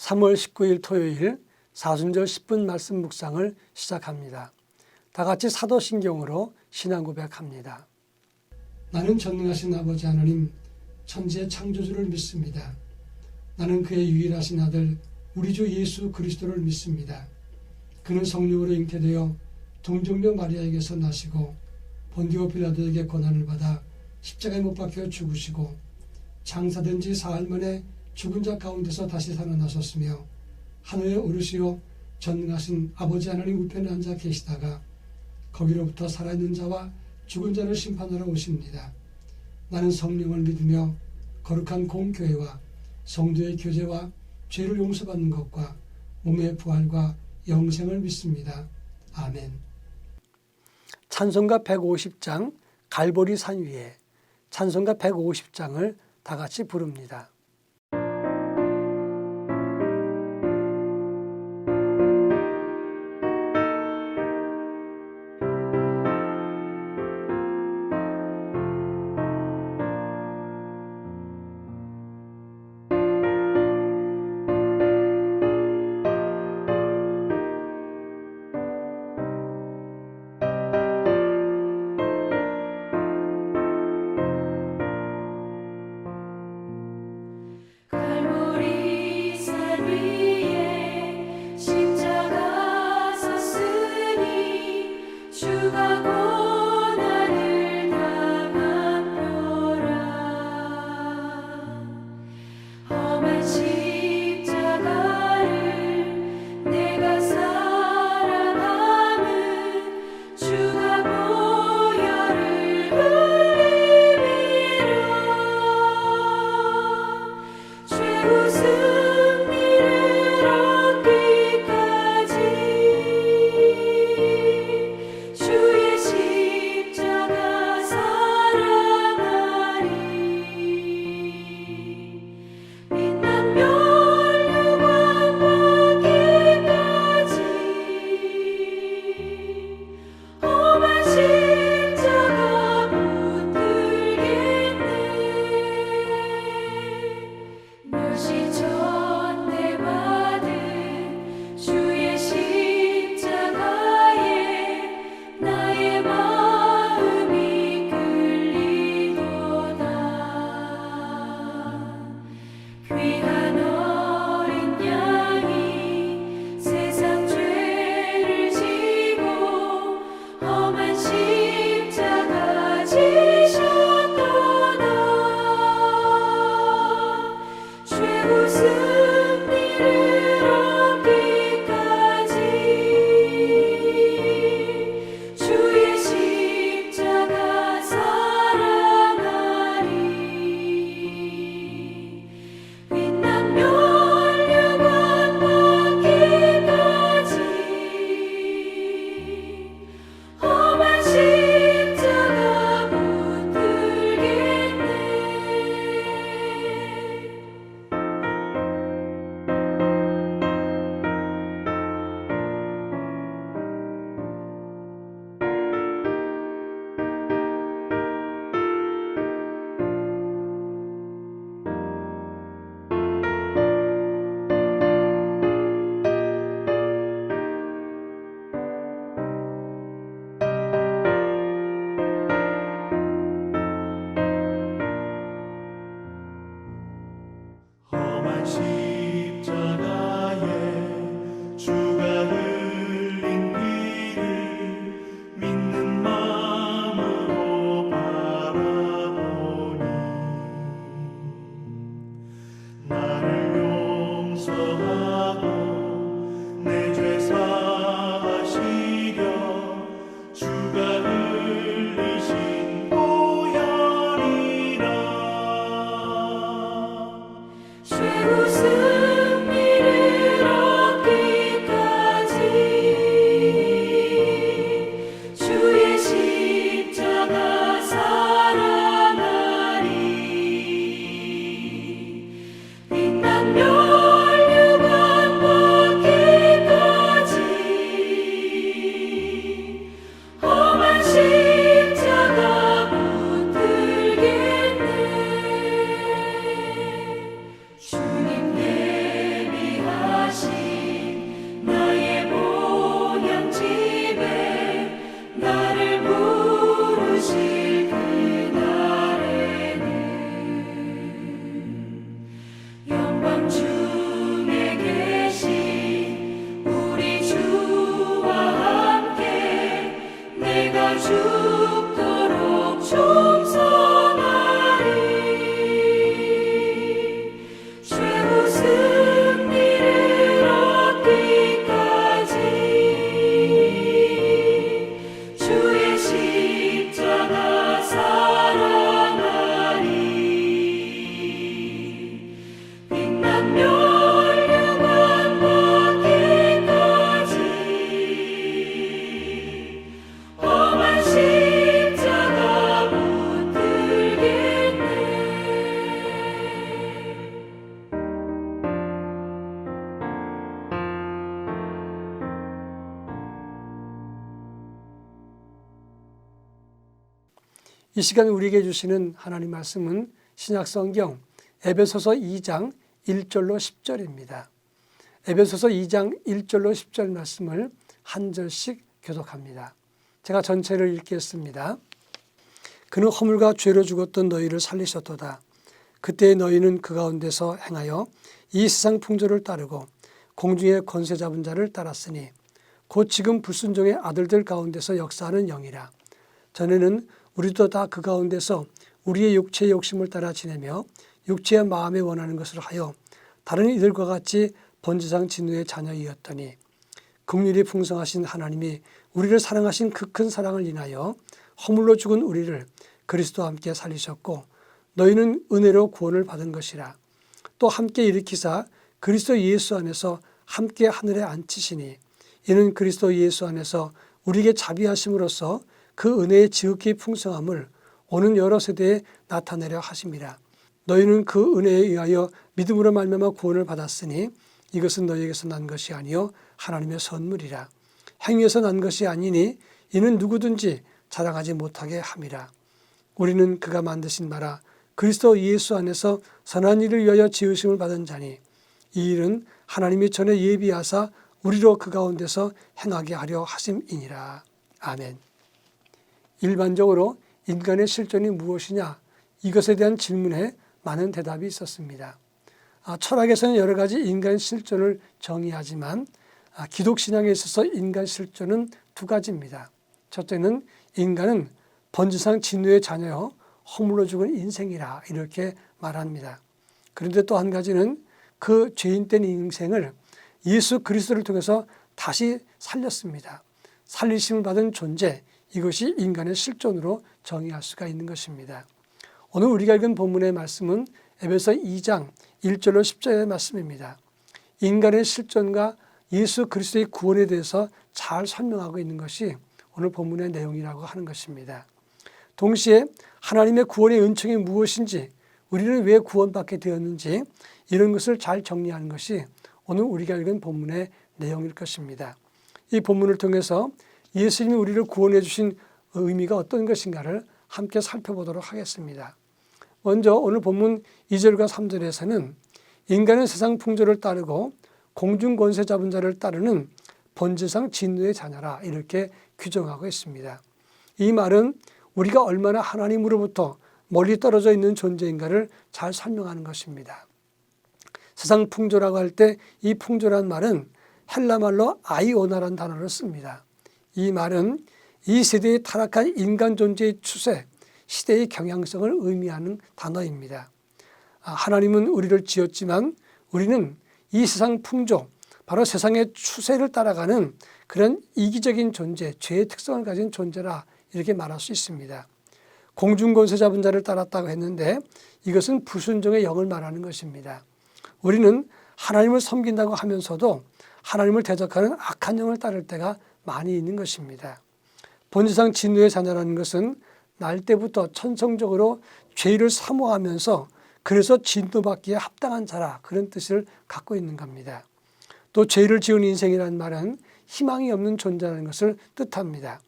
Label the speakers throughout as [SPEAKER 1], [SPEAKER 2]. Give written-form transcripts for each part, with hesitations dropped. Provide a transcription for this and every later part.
[SPEAKER 1] 3월 19일 토요일 사순절 10분 말씀 묵상을 시작합니다. 다 같이 사도신경으로 신앙 고백합니다. 나는 전능하신 아버지 하나님 천지의 창조주를 믿습니다. 나는 그의 유일하신 아들 우리 주 예수 그리스도를 믿습니다. 그는 성령으로 잉태되어 동정녀 마리아에게서 나시고 본디오 빌라도에게 고난을 받아 십자가에 못 박혀 죽으시고 장사된 지 사흘 만에 죽은 자 가운데서 다시 살아나셨으며 하늘에 오르시어 전능하신 아버지 하나님 우편에 앉아 계시다가 거기로부터 살아있는 자와 죽은 자를 심판하러 오십니다. 나는 성령을 믿으며 거룩한 공교회와 성도의 교제와 죄를 용서받는 것과 몸의 부활과 영생을 믿습니다. 아멘. 찬송가 150장 갈보리 산 위에 찬송가 150장을 다 같이 부릅니다. 이 시간 우리에게 주시는 하나님 말씀은 신약성경 에베소서 2장 1절로 10절입니다. 에베소서 2장 1절로 10절 말씀을 한 절씩 교독합니다. 제가 전체를 읽겠습니다. 그는 허물과 죄로 죽었던 너희를 살리셨도다. 그때 너희는 그 가운데서 행하여 이 세상 풍조를 따르고 공중의 권세 잡은 자를 따랐으니 곧 지금 불순종의 아들들 가운데서 역사하는 영이라. 전에는 우리도 다 그 가운데서 우리의 육체의 욕심을 따라 지내며 육체의 마음에 원하는 것을 하여 다른 이들과 같이 번지상 진노의 자녀이었더니 긍휼이 풍성하신 하나님이 우리를 사랑하신 그 큰 사랑을 인하여 허물로 죽은 우리를 그리스도와 함께 살리셨고 너희는 은혜로 구원을 받은 것이라. 또 함께 일으키사 그리스도 예수 안에서 함께 하늘에 앉히시니 이는 그리스도 예수 안에서 우리에게 자비하심으로써 그 은혜의 지극히 풍성함을 오는 여러 세대에 나타내려 하심이라. 너희는 그 은혜에 의하여 믿음으로 말미암아 구원을 받았으니 이것은 너희에게서 난 것이 아니요 하나님의 선물이라. 행위에서 난 것이 아니니 이는 누구든지 자랑하지 못하게 함이라. 우리는 그가 만드신 나라 그리스도 예수 안에서 선한 일을 위하여 지으심을 받은 자니 이 일은 하나님이 전에 예비하사 우리로 그 가운데서 행하게 하려 하심이니라. 아멘. 일반적으로 인간의 실존이 무엇이냐, 이것에 대한 질문에 많은 대답이 있었습니다. 철학에서는 여러 가지 인간 실존을 정의하지만 기독신앙에 있어서 인간 실존은 두 가지입니다. 첫째는 인간은 번지상 진노의 자녀요 허물로 죽은 인생이라 이렇게 말합니다. 그런데 또 한 가지는 그 죄인된 인생을 예수 그리스도를 통해서 다시 살렸습니다. 살리심을 받은 존재, 이것이 인간의 실존으로 정의할 수가 있는 것입니다. 오늘 우리가 읽은 본문의 말씀은 에베소 2장 1절로 10절의 말씀입니다. 인간의 실존과 예수 그리스도의 구원에 대해서 잘 설명하고 있는 것이 오늘 본문의 내용이라고 하는 것입니다. 동시에 하나님의 구원의 은총이 무엇인지, 우리는 왜 구원받게 되었는지 이런 것을 잘 정리하는 것이 오늘 우리가 읽은 본문의 내용일 것입니다. 이 본문을 통해서 예수님이 우리를 구원해 주신 의미가 어떤 것인가를 함께 살펴보도록 하겠습니다. 먼저 오늘 본문 2절과 3절에서는 인간은 세상 풍조를 따르고 공중 권세 잡은 자를 따르는 번지상 진노의 자녀라 이렇게 규정하고 있습니다. 이 말은 우리가 얼마나 하나님으로부터 멀리 떨어져 있는 존재인가를 잘 설명하는 것입니다. 세상 풍조라고 할 때 이 풍조란 말은 헬라말로 아이오나라는 단어를 씁니다. 이 말은 이 세대의 타락한 인간 존재의 추세, 시대의 경향성을 의미하는 단어입니다. 하나님은 우리를 지었지만 우리는 이 세상 풍조, 바로 세상의 추세를 따라가는 그런 이기적인 존재, 죄의 특성을 가진 존재라 이렇게 말할 수 있습니다. 공중권세 잡은 자를 따랐다고 했는데 이것은 불순종의 영을 말하는 것입니다. 우리는 하나님을 섬긴다고 하면서도 하나님을 대적하는 악한 영을 따를 때가 많이 있는 것입니다. 본지상 진노의 자녀라는 것은 날 때부터 천성적으로 죄를 사모하면서 그래서 진노받기에 합당한 자라 그런 뜻을 갖고 있는 겁니다. 또 죄를 지은 인생이라는 말은 희망이 없는 존재라는 것을 뜻합니다.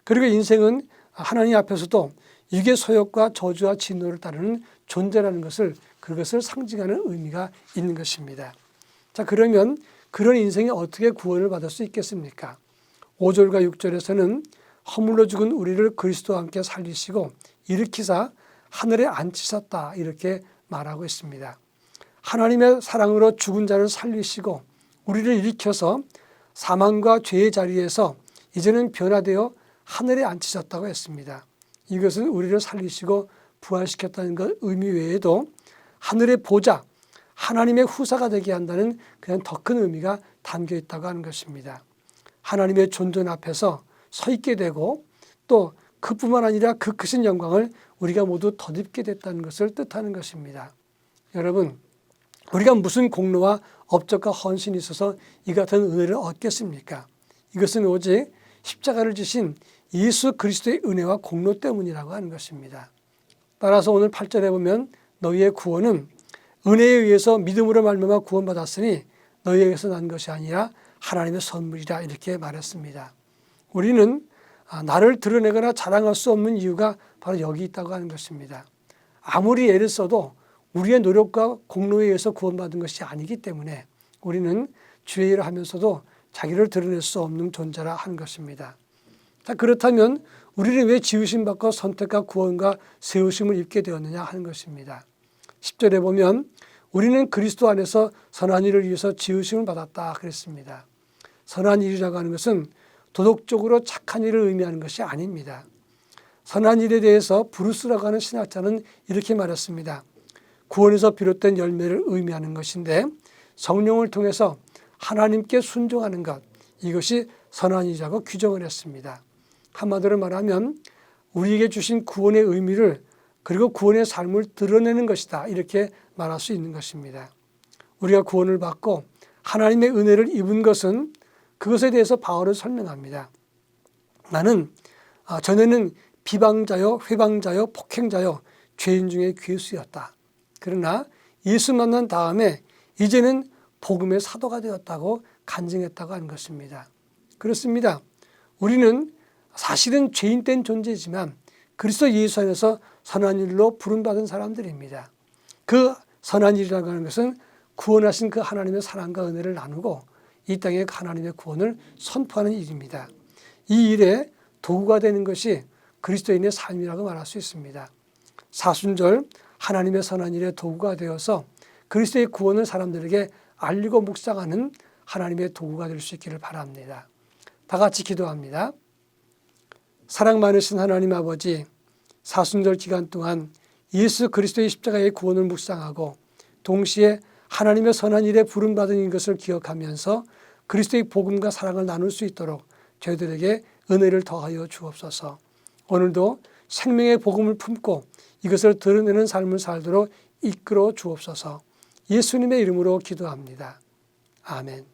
[SPEAKER 1] 그리고 인생은 하나님 앞에서도 육의 소욕과 저주와 진노를 따르는 존재라는 것을 그것을 상징하는 의미가 있는 것입니다. 자, 그러면 그런 인생이 어떻게 구원을 받을 수 있겠습니까? 5절과 6절에서는 허물로 죽은 우리를 그리스도와 함께 살리시고 일으키사 하늘에 앉히셨다 이렇게 말하고 있습니다. 하나님의 사랑으로 죽은 자를 살리시고 우리를 일으켜서 사망과 죄의 자리에서 이제는 변화되어 하늘에 앉히셨다고 했습니다. 이것은 우리를 살리시고 부활시켰다는 것 의미 외에도 하늘의 보좌, 하나님의 후사가 되게 한다는 그냥 더 큰 의미가 담겨 있다고 하는 것입니다. 하나님의 존전 앞에서 서 있게 되고 또 그뿐만 아니라 그 크신 영광을 우리가 모두 덧입게 됐다는 것을 뜻하는 것입니다. 여러분, 우리가 무슨 공로와 업적과 헌신이 있어서 이 같은 은혜를 얻겠습니까? 이것은 오직 십자가를 지신 예수 그리스도의 은혜와 공로 때문이라고 하는 것입니다. 따라서 오늘 8절에 보면 너희의 구원은 은혜에 의해서 믿음으로 말미암아 구원받았으니 너희에게서 난 것이 아니라 하나님의 선물이라 이렇게 말했습니다. 우리는 나를 드러내거나 자랑할 수 없는 이유가 바로 여기 있다고 하는 것입니다. 아무리 애를 써도 우리의 노력과 공로에 의해서 구원받은 것이 아니기 때문에 우리는 주의 일을 하면서도 자기를 드러낼 수 없는 존재라 하는 것입니다. 자, 그렇다면 우리는 왜 지으심 받고 선택과 구원과 세우심을 입게 되었느냐 하는 것입니다. 10절에 보면 우리는 그리스도 안에서 선한 일을 위해서 지으심을 받았다 그랬습니다. 선한 일이라고 하는 것은 도덕적으로 착한 일을 의미하는 것이 아닙니다. 선한 일에 대해서 브루스라고 하는 신학자는 이렇게 말했습니다. 구원에서 비롯된 열매를 의미하는 것인데 성령을 통해서 하나님께 순종하는 것, 이것이 선한 일이라고 규정을 했습니다. 한마디로 말하면 우리에게 주신 구원의 의미를 그리고 구원의 삶을 드러내는 것이다, 이렇게 말할 수 있는 것입니다. 우리가 구원을 받고 하나님의 은혜를 입은 것은 그것에 대해서 바울은 설명합니다. 나는 전에는 비방자요, 회방자요, 폭행자요, 죄인 중에 괴수였다. 그러나 예수 만난 다음에 이제는 복음의 사도가 되었다고 간증했다고 하는 것입니다. 그렇습니다. 우리는 사실은 죄인된 존재지만 그리스도 예수 안에서 선한 일로 부름받은 사람들입니다. 그 선한 일이라고 하는 것은 구원하신 그 하나님의 사랑과 은혜를 나누고 이 땅에 하나님의 구원을 선포하는 일입니다. 이 일에 도구가 되는 것이 그리스도인의 삶이라고 말할 수 있습니다. 사순절 하나님의 선한 일의 도구가 되어서 그리스도의 구원을 사람들에게 알리고 묵상하는 하나님의 도구가 될 수 있기를 바랍니다. 다 같이 기도합니다. 사랑 많으신 하나님 아버지, 사순절 기간 동안 예수 그리스도의 십자가의 구원을 묵상하고 동시에 하나님의 선한 일에 부름받은 것을 기억하면서 그리스도의 복음과 사랑을 나눌 수 있도록 저희들에게 은혜를 더하여 주옵소서. 오늘도 생명의 복음을 품고 이것을 드러내는 삶을 살도록 이끌어 주옵소서. 예수님의 이름으로 기도합니다. 아멘.